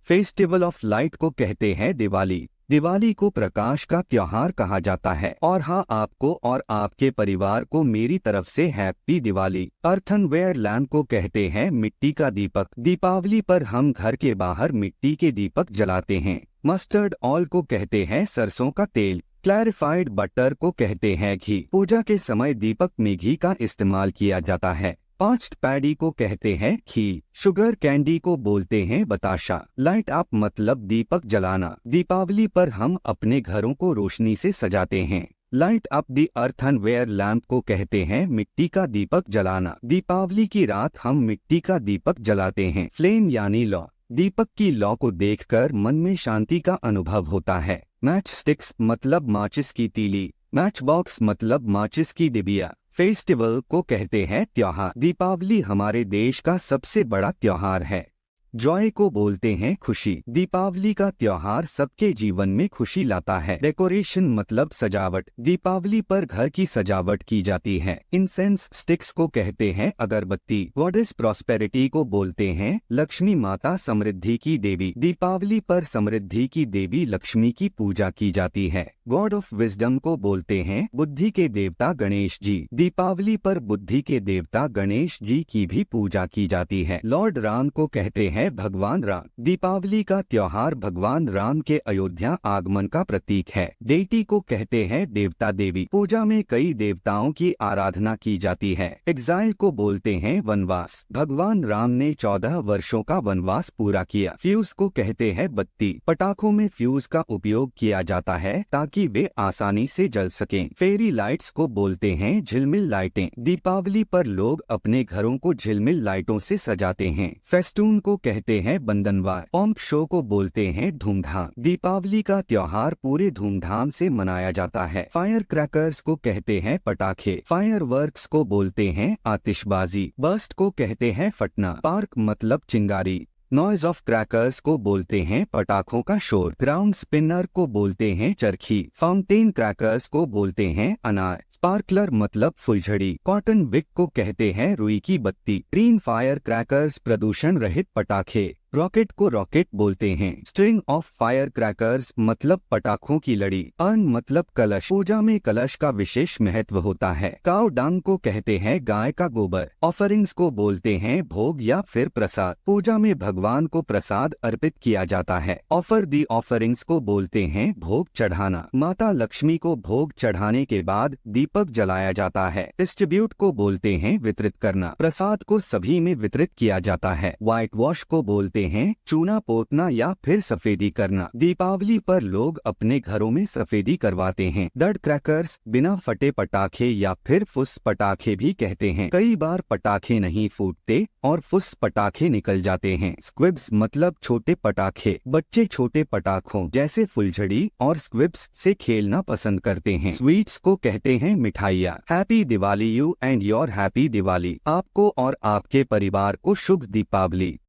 Festival of light को कहते हैं दिवाली। दिवाली को प्रकाश का त्योहार कहा जाता है। और हाँ, आपको और आपके परिवार को मेरी तरफ से हैप्पी दिवाली। अर्थनवेयर लैम्प को कहते हैं मिट्टी का दीपक। दीपावली पर हम घर के बाहर मिट्टी के दीपक जलाते हैं। मस्टर्ड ऑयल को कहते हैं सरसों का तेल। क्लैरिफाइड बटर को कहते हैं घी। पूजा के समय दीपक में घी का इस्तेमाल किया जाता है। पांच्ड पैडी को कहते हैं खीर। शुगर कैंडी को बोलते हैं बताशा। लाइट अप मतलब दीपक जलाना। दीपावली पर हम अपने घरों को रोशनी से सजाते हैं। लाइट अप दी अर्थनवेयर लैम्प को कहते हैं मिट्टी का दीपक जलाना। दीपावली की रात हम मिट्टी का दीपक जलाते हैं। फ्लेम यानी लौ। दीपक की लौ को देखकर मन में शांति का अनुभव होता है। मैच स्टिक्स मतलब माचिस की तीली। मैच बॉक्स मतलब माचिस की डिबिया। फेस्टिवल को कहते हैं त्योहार। दीपावली हमारे देश का सबसे बड़ा त्योहार है। जॉय को बोलते हैं खुशी। दीपावली का त्योहार सबके जीवन में खुशी लाता है। डेकोरेशन मतलब सजावट। दीपावली पर घर की सजावट की जाती है। इंसेंस स्टिक्स को कहते हैं अगरबत्ती। गॉडेस प्रॉस्पेरिटी को बोलते हैं लक्ष्मी माता, समृद्धि की देवी। दीपावली पर समृद्धि की देवी लक्ष्मी की पूजा की जाती है। गॉड ऑफ विजडम को बोलते हैं बुद्धि के देवता गणेश जी। दीपावली पर बुद्धि के देवता गणेश जी की भी पूजा की जाती है। लॉर्ड राम को कहते हैं भगवान राम। दीपावली का त्योहार भगवान राम के अयोध्या आगमन का प्रतीक है। डेटी को कहते हैं देवता देवी। पूजा में कई देवताओं की आराधना की जाती है। एग्जाइल को बोलते हैं वनवास। भगवान राम ने 14 वर्षों का वनवास पूरा किया। फ्यूज को कहते हैं बत्ती। पटाखों में फ्यूज का उपयोग किया जाता है ताकि वे आसानी से जल सकें। फेरी लाइट्स को बोलते हैं झिलमिल लाइटें। दीपावली पर लोग अपने घरों को झिलमिल लाइटों से सजाते हैं। फेस्टून को कहते हैं बंधनवार। पॉम्प शो को बोलते हैं धूमधाम। दीपावली का त्योहार पूरे धूमधाम से मनाया जाता है। फायर क्रैकर्स को कहते हैं पटाखे। फायरवर्क्स को बोलते हैं आतिशबाजी। बर्स्ट को कहते हैं फटना। पार्क मतलब चिंगारी। नॉइज ऑफ क्रैकर्स को बोलते हैं पटाखों का शोर। ग्राउंड स्पिनर को बोलते हैं चरखी। फाउंटेन क्रैकर्स को बोलते हैं अनार। स्पार्कलर मतलब फुलझड़ी। कॉटन विक को कहते हैं रुई की बत्ती। ग्रीन फायर क्रैकर्स प्रदूषण रहित पटाखे। रॉकेट को रॉकेट बोलते हैं। स्ट्रिंग ऑफ फायर क्रैकर्स मतलब पटाखों की लड़ी। अर्न मतलब कलश। पूजा में कलश का विशेष महत्व होता है। काउ डंग को कहते हैं गाय का गोबर। ऑफरिंग्स को बोलते हैं भोग या फिर प्रसाद। पूजा में भगवान को प्रसाद अर्पित किया जाता है। ऑफर दी ऑफरिंग्स को बोलते हैं भोग चढ़ाना। माता लक्ष्मी को भोग चढ़ाने के बाद दीपक जलाया जाता है। डिस्ट्रीब्यूट को बोलते हैं वितरित करना। प्रसाद को सभी में वितरित किया जाता है। व्हाइट वॉश को बोलते हैं चूना पोतना या फिर सफेदी करना। दीपावली पर लोग अपने घरों में सफेदी करवाते हैं। डड क्रैकर्स बिना फटे पटाखे या फिर फुस पटाखे भी कहते हैं। कई बार पटाखे नहीं फूटते और फुस पटाखे निकल जाते हैं। स्क्विब्स मतलब छोटे पटाखे। बच्चे छोटे पटाखों जैसे फुलझड़ी और स्क्विब्स से खेलना पसंद करते हैं। स्वीट्स को कहते हैं मिठाइयाँ। Happy Diwali you and your happy Diwali. आपको और आपके परिवार को शुभ दीपावली।